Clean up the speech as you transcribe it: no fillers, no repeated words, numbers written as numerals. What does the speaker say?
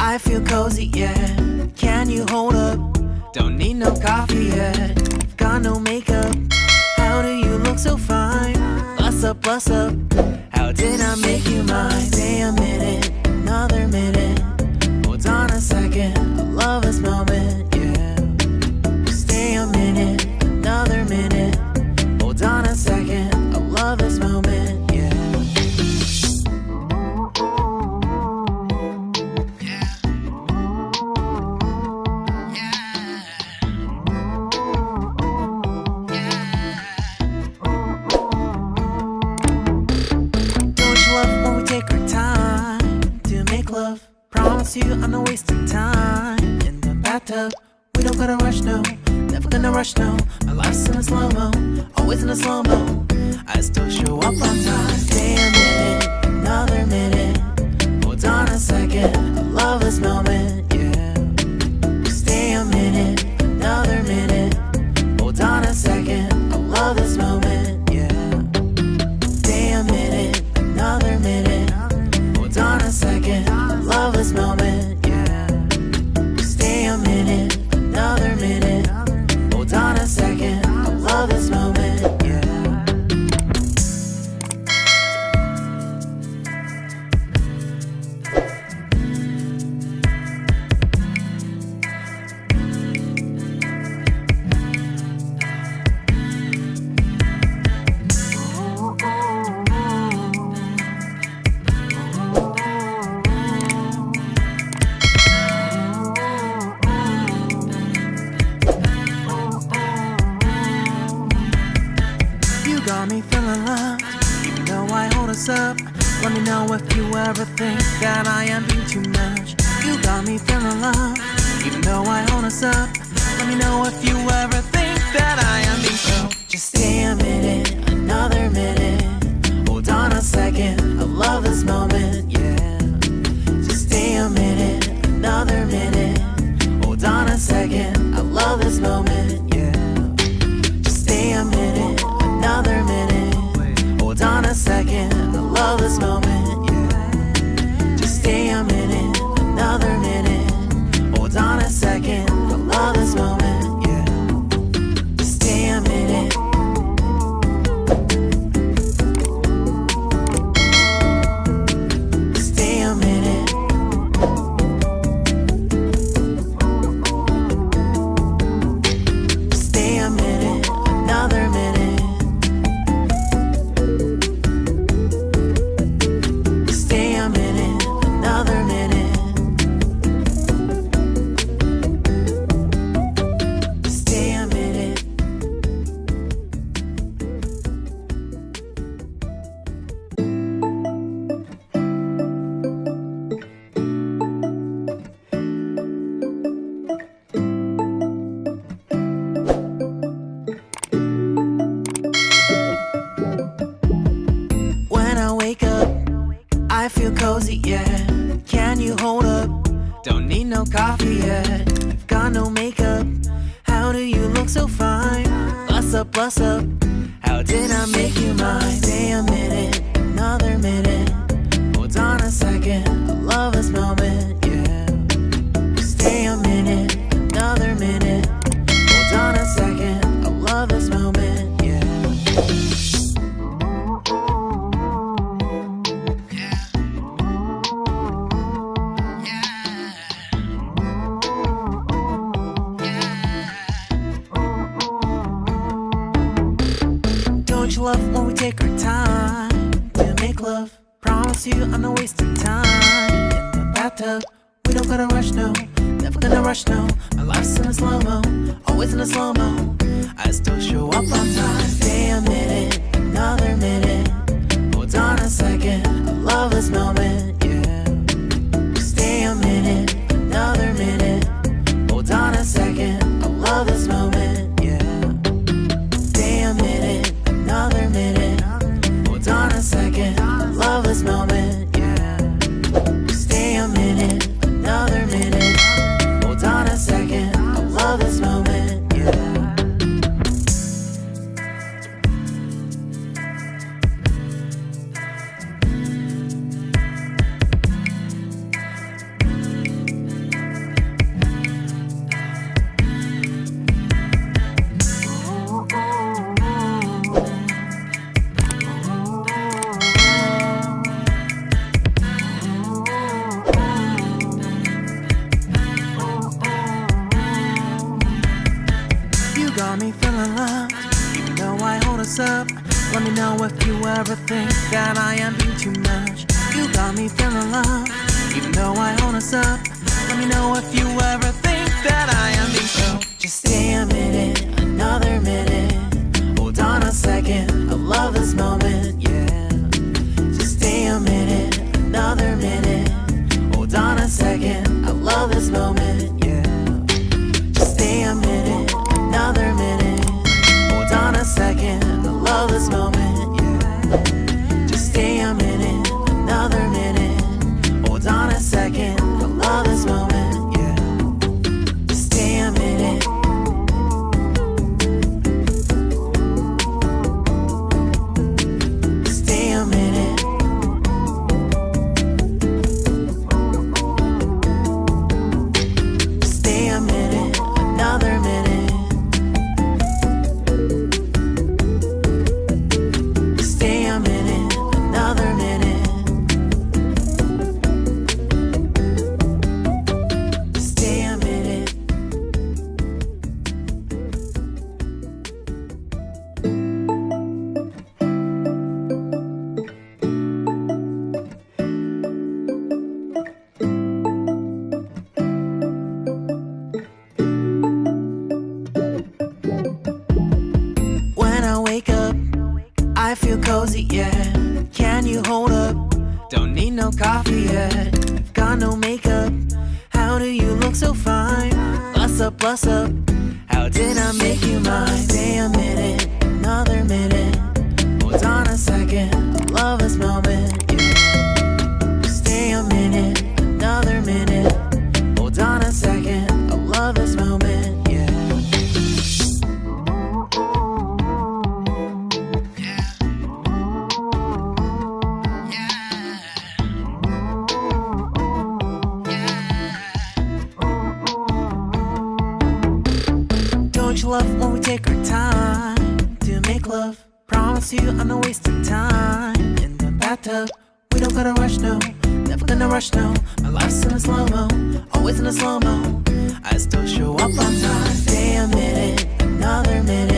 I feel cozy, yeah. Can you hold up? Don't need no coffee yet. Got no makeup. How do you look so fine? Bust up, bust up. How did I make you mine? Stay a minute, another minute. Hold on a second, I love this moment, yeah. Stay a minute, another minute. Hold on a second, I love this moment, yeah. You, I'm not wasting time in the bathtub. We don't gotta rush, no. Never gonna rush, no. My life's in a slow-mo, always in a slow-mo. I still show up on time. Stay a minute, another minute. Hold on a second, I love this moment, yeah. Stay a minute, another minute. Hold on a second, I love this moment, yeah. Stay a minute, another minute. Hold on a second, I love this moment, yeah. Stay a minute, another minute. Hold on a second, I love this moment, yeah. Got me feeling loved, even though I hold us up. Let me know if you ever think that I am being too much. You got me feeling loved, even though I hold us up. Let me know if you ever think that I am being so. Just stay a minute, another minute. Hold on a second, I love this moment, yeah. Just stay a minute, another minute. Hold on a second, I love this moment, yeah. Just stay a minute, another minute. Hold on a second, I love this moment, yeah. Just stay a minute, another minute. Hold on a second, I love this moment, yeah. Just stay a minute. Stay a minute. Stay a minute, another minute. I feel cozy, yeah. Can you hold up? Don't need no coffee yet. Got no makeup. How do you look so fine? Bust up, bust up. How did I make you mine? Stay a minute, another minute. Hold on a second, I love this moment, yeah. Stay a minute, another minute. Hold on a second, I love this moment, yeah. Love when we take our time to make love. Promise you I'm not wasting time in the bathtub. We don't gotta rush, no. Never gonna rush, no. My life's in a slow-mo, always in a slow-mo. I still show up on time. Stay a minute, another minute. Hold on a second, I love this moment, yeah. Stay a minute, another minute. Hold on a second, I love this moment, yeah. Stay a minute, another minute. Hold on a second, I love this moment, yeah. Stay a minute, another minute. Hold on a second, I love this moment, yeah. ever think that I am being too much. You got me feeling love, even though I own us up. Let me know if you ever think that I am being so. Just stay a minute, another minute. Hold on a second, I love this moment, yeah. Just stay a minute, another minute. Hold on a second, I love this moment, yeah. Just stay a minute, another minute. Hold on a second, I love this moment, yeah. Just stay a minute, another minute. Hold on a second, I love this moment, yeah. Just stay a minute. Stay a minute. Stay a minute, another minute. Stay a minute, another minute. Stay a minute. When I wake up, I feel cozy, yeah. Can you hold up? Don't need no coffee yet. Got no makeup. How do you look so fine? Bust up, bust up. How did I make you mine? Stay a minute, another minute. Hold on a second, I love this moment, yeah. Stay a minute, another minute. Hold on a second, I love this moment, yeah. Don't you love when we take our time to make love? Promise you I'm not wasting time in the bathtub. We don't gotta rush, no. Never gonna rush, no. My life's in a slow-mo, always in a slow-mo. I still show up on time. Stay a minute, another minute.